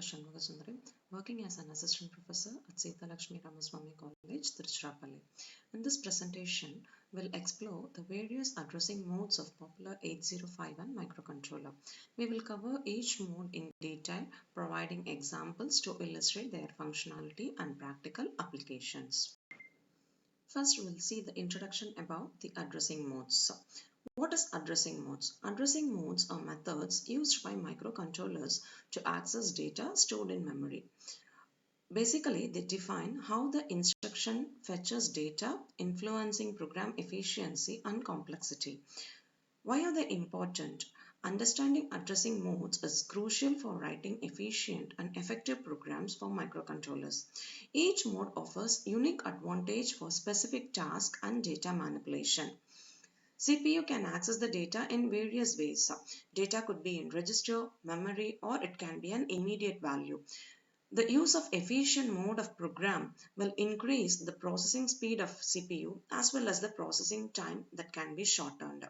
Dr. Shanmuga Sundari, working as an assistant professor at Sita Lakshmi Ramaswamy College, Tiruchirappalli. In this presentation, we'll explore the various addressing modes of popular 8051 microcontroller. We will cover each mode in detail, providing examples to illustrate their functionality and practical applications. First, we'll see the introduction about the addressing modes. What is addressing modes? Addressing modes are methods used by microcontrollers to access data stored in memory. Basically, they define how the instruction fetches data, influencing program efficiency and complexity. Why are they important? Understanding addressing modes is crucial for writing efficient and effective programs for microcontrollers. Each mode offers unique advantage for specific tasks and data manipulation. CPU can access the data in various ways. Data could be in register, memory, or it can be an immediate value. The use of efficient mode of program will increase the processing speed of CPU as well as the processing time that can be shortened.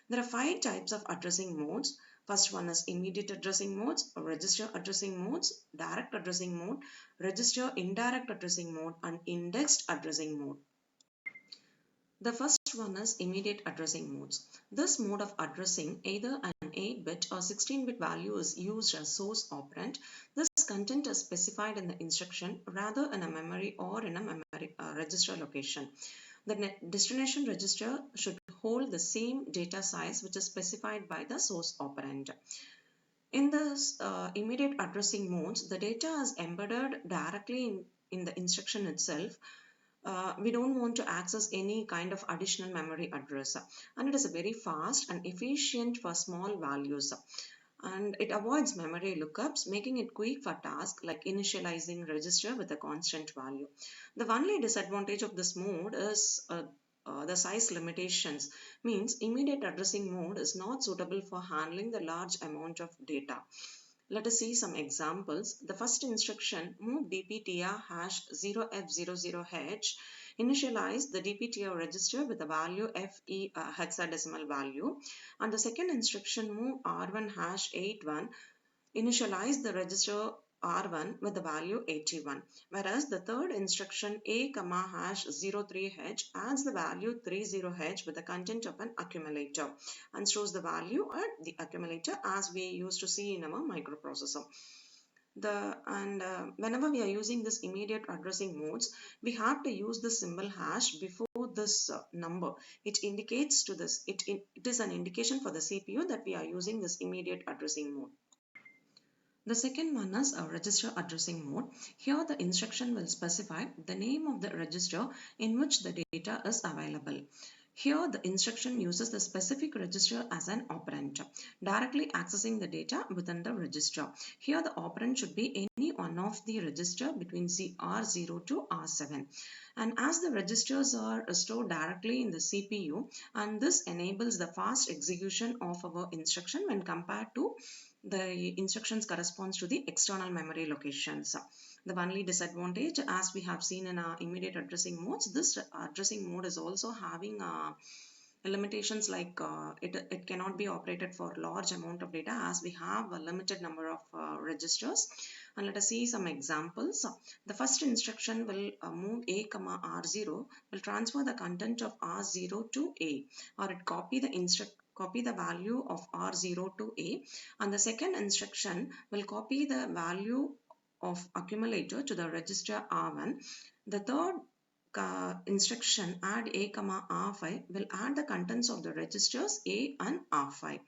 There are 5 types of addressing modes. First one is immediate addressing modes, register addressing modes, direct addressing mode, register indirect addressing mode, and indexed addressing mode. The first one is immediate addressing modes. This mode of addressing either an 8-bit or 16-bit value is used as source operand. This content is specified in the instruction rather in a memory or in a memory register location. The destination register should hold the same data size which is specified by the source operand. In this immediate addressing modes, the data is embedded directly in the instruction itself. We don't want to access any kind of additional memory address, and it is very fast and efficient for small values, and it avoids memory lookups, making it quick for tasks like initializing register with a constant value. The only disadvantage of this mode is the size limitations, means immediate addressing mode is not suitable for handling the large amount of data. Let us see some examples. The first instruction, move dptr #0f00h, initialize the dptr register with the value FE hexadecimal value. And the second instruction, move R1 #81, initialize the register R1 with the value 81, whereas the third instruction A, #03h adds the value 30h with the content of an accumulator and stores the value at the accumulator as we used to see in our microprocessor. Whenever we are using this immediate addressing modes, we have to use the symbol hash before this number. It indicates to this, it is an indication for the CPU that we are using this immediate addressing mode. The second one is a register addressing mode. Here the instruction will specify the name of the register in which the data is available. Here the instruction uses the specific register as an operand, directly accessing the data within the register. Here the operand should be any one of the register between R0 to R7. And as the registers are stored directly in the CPU, and this enables the fast execution of our instruction when compared to the instructions corresponds to the external memory locations. The only disadvantage, as we have seen in our immediate addressing modes, this addressing mode is also having limitations like it cannot be operated for large amount of data as we have a limited number of registers. And let us see some examples. The first instruction will move A, R0 will transfer the content of R0 to A, or it copy the value of R0 to A, and the second instruction will copy the value of accumulator to the register R1. The third instruction, add A, R5, will add the contents of the registers A and R5.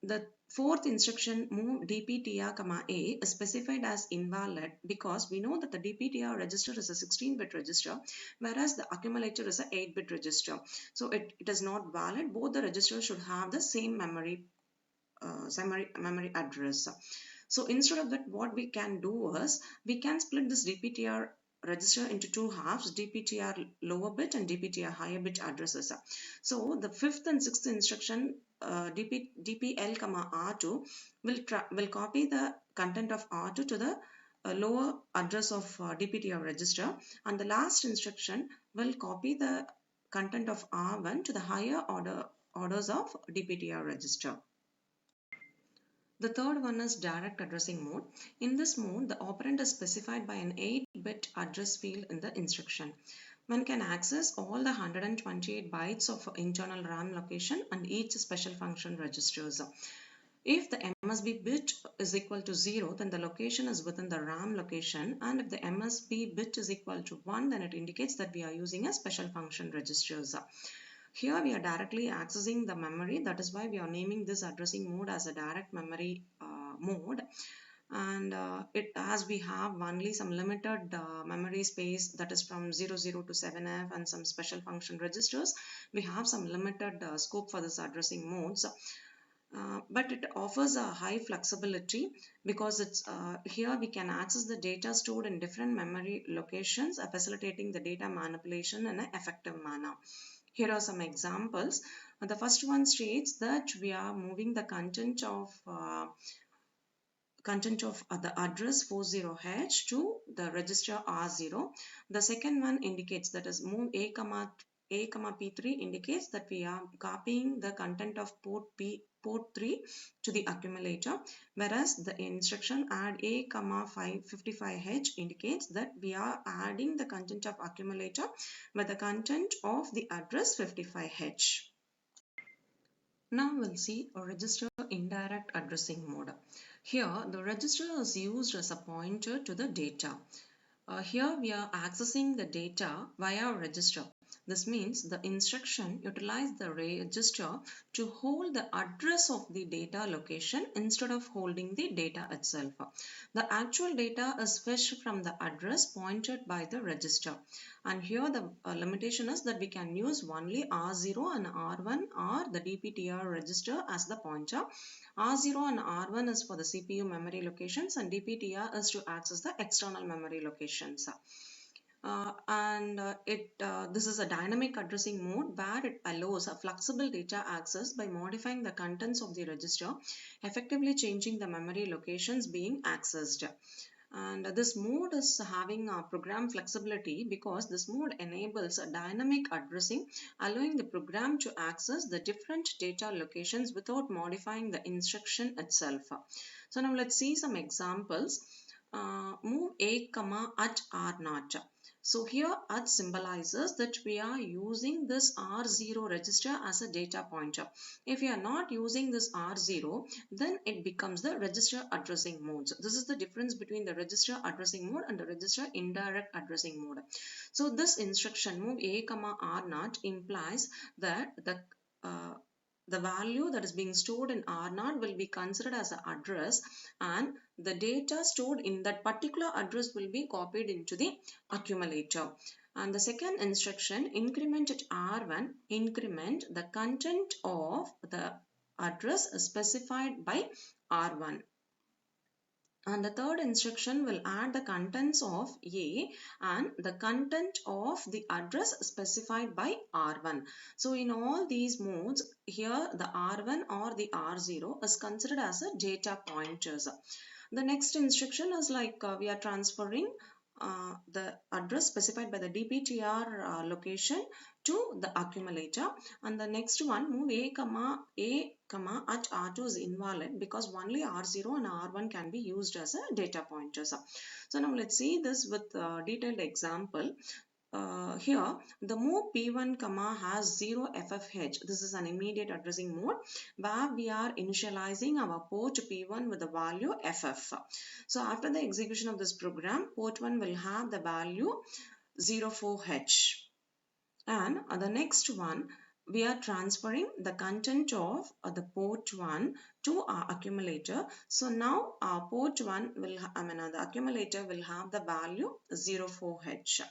The fourth instruction, move dptr, A, is specified as invalid because we know that the dptr register is a 16-bit register, whereas the accumulator is an 8-bit register. So it is not valid. Both the registers should have the same memory address. So instead of that, what we can do is we can split this dptr register into two halves, dptr lower bit and dptr higher bit addresses. So the fifth and sixth instruction, dpl, R2 will copy the content of R2 to the lower address of dptr register, and the last instruction will copy the content of R1 to the higher orders of dptr register. The third one is direct addressing mode. In this mode, the operand is specified by an 8-bit address field in the instruction. One can access all the 128 bytes of internal RAM location and each special function registers. If the MSB bit is equal to 0, then the location is within the RAM location, and if the MSB bit is equal to 1, then it indicates that we are using a special function registers. Here we are directly accessing the memory. That is why we are naming this addressing mode as a direct memory mode. And as we have only some limited memory space, that is from 00 to 7F, and some special function registers, we have some limited scope for this addressing modes. But it offers a high flexibility because it's here we can access the data stored in different memory locations, facilitating the data manipulation in an effective manner. Here are some examples. The first one states that we are moving the content of the address 40H to the register R0. The second one indicates that is move A comma P3 indicates that we are copying the content of port 3 to the accumulator, whereas the instruction add A comma 55H indicates that we are adding the content of accumulator with the content of the address 55H. Now we'll see a register indirect addressing mode. Here the register is used as a pointer to the data. Here we are accessing the data via register. This means the instruction utilizes the register to hold the address of the data location instead of holding the data itself. The actual data is fetched from the address pointed by the register. And here the limitation is that we can use only R0 and R1 or the DPTR register as the pointer. R0 and R1 is for the CPU memory locations, and DPTR is to access the external memory locations. This is a dynamic addressing mode where it allows a flexible data access by modifying the contents of the register, effectively changing the memory locations being accessed. And this mode is having a program flexibility because this mode enables a dynamic addressing, allowing the program to access the different data locations without modifying the instruction itself. So now let's see some examples. Move A comma at R0. So here at symbolizes that we are using this R0 register as a data pointer. If we are not using this R0, then it becomes the register addressing mode. So this is the difference between the register addressing mode and the register indirect addressing mode. So this instruction move A comma R0 implies that the value that is being stored in R0 will be considered as an address, and the data stored in that particular address will be copied into the accumulator. And the second instruction, increment at R1, increment the content of the address specified by R1. And the third instruction will add the contents of A and the content of the address specified by R1. So in all these modes, here the R1 or the R0 is considered as a data pointers. The next instruction is like we are transferring the address specified by the DPTR location to the accumulator. And the next one, move A comma at R2 is invalid because only R0 and R1 can be used as a data pointers. So now let's see this with a detailed example. Here the move P1 comma has 0 FFH. This is an immediate addressing mode where we are initializing our port P1 with the value FF. So after the execution of this program, port 1 will have the value 04H. And the next one, we are transferring the content of the port 1 to our accumulator. So now our port 1 will, the accumulator will have the value 04H.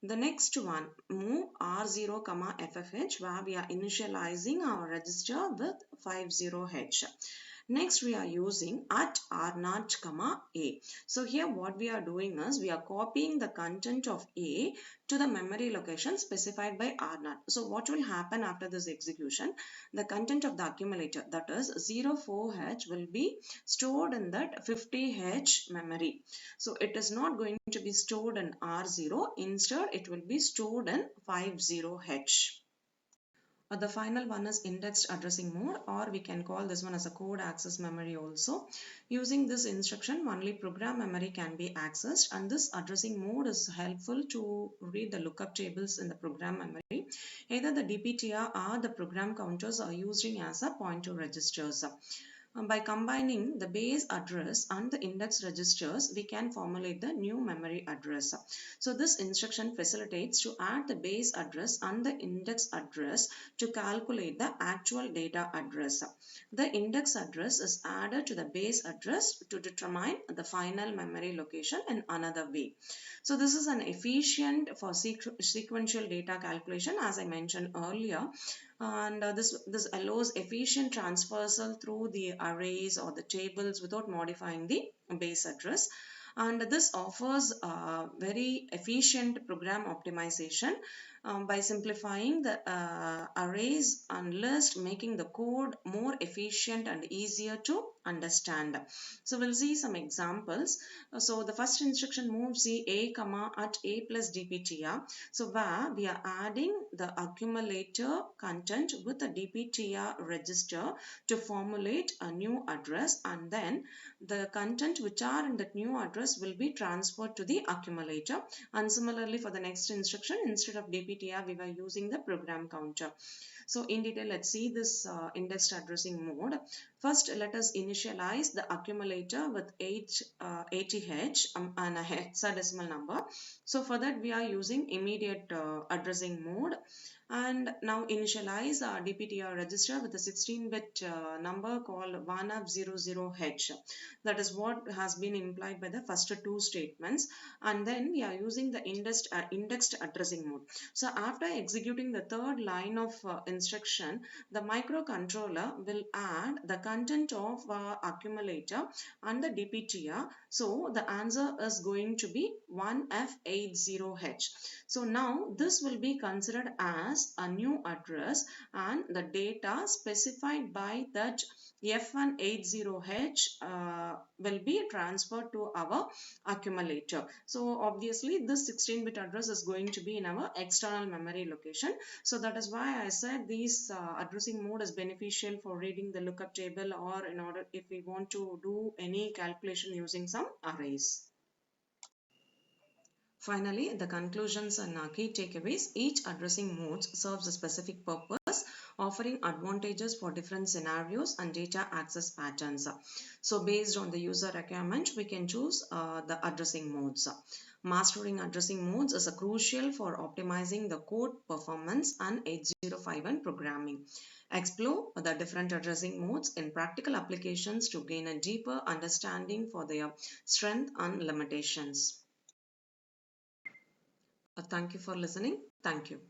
The next one, move R0 comma FFH, where we are initializing our register with 50H. Next, we are using at R0 comma A. So here what we are doing is we are copying the content of A to the memory location specified by R0. So what will happen after this execution? The content of the accumulator, that is 04H, will be stored in that 50H memory. So it is not going to be stored in R0. Instead, it will be stored in 50H. The final one is indexed addressing mode, or we can call this one as a code access memory also. Using this instruction, only program memory can be accessed, and this addressing mode is helpful to read the lookup tables in the program memory. Either the DPTR or the program counters are used as a pointer registers. By combining the base address and the index registers, we can formulate the new memory address. So this instruction facilitates to add the base address and the index address to calculate the actual data address. The index address is added to the base address to determine the final memory location in another way. So this is an efficient for sequential data calculation, as I mentioned earlier, and this allows efficient transversal through the arrays or the tables without modifying the base address, and this offers very efficient program optimization by simplifying the arrays and list, making the code more efficient and easier to understand. So we'll see some examples. So the first instruction moves the a comma at a plus dptr. So where we are adding the accumulator content with the dptr register to formulate a new address, and then the content which are in that new address will be transferred to the accumulator. And similarly for the next instruction, instead of dptr we were using the program counter. So in detail, let's see this indexed addressing mode. First, let us initialize the accumulator with 80H and a hexadecimal number. So for that, we are using immediate addressing mode. And now initialize our DPTR register with a 16-bit number called 1F00H. That is what has been implied by the first two statements. And then we are using the indexed addressing mode. So after executing the third line of instruction, the microcontroller will add the content of accumulator and the DPTR. So the answer is going to be 1F80H. So now this will be considered as a new address, and the data specified by that F180H will be transferred to our accumulator. So obviously this 16-bit address is going to be in our external memory location. So that is why I said this addressing mode is beneficial for reading the lookup table, or in order if we want to do any calculation using some arrays. Finally, the conclusions and key takeaways. Each addressing mode serves a specific purpose, offering advantages for different scenarios and data access patterns. So based on the user requirement, we can choose the addressing modes. Mastering addressing modes is crucial for optimizing the code performance and 8051 programming. Explore the different addressing modes in practical applications to gain a deeper understanding for their strength and limitations. Thank you for listening. Thank you.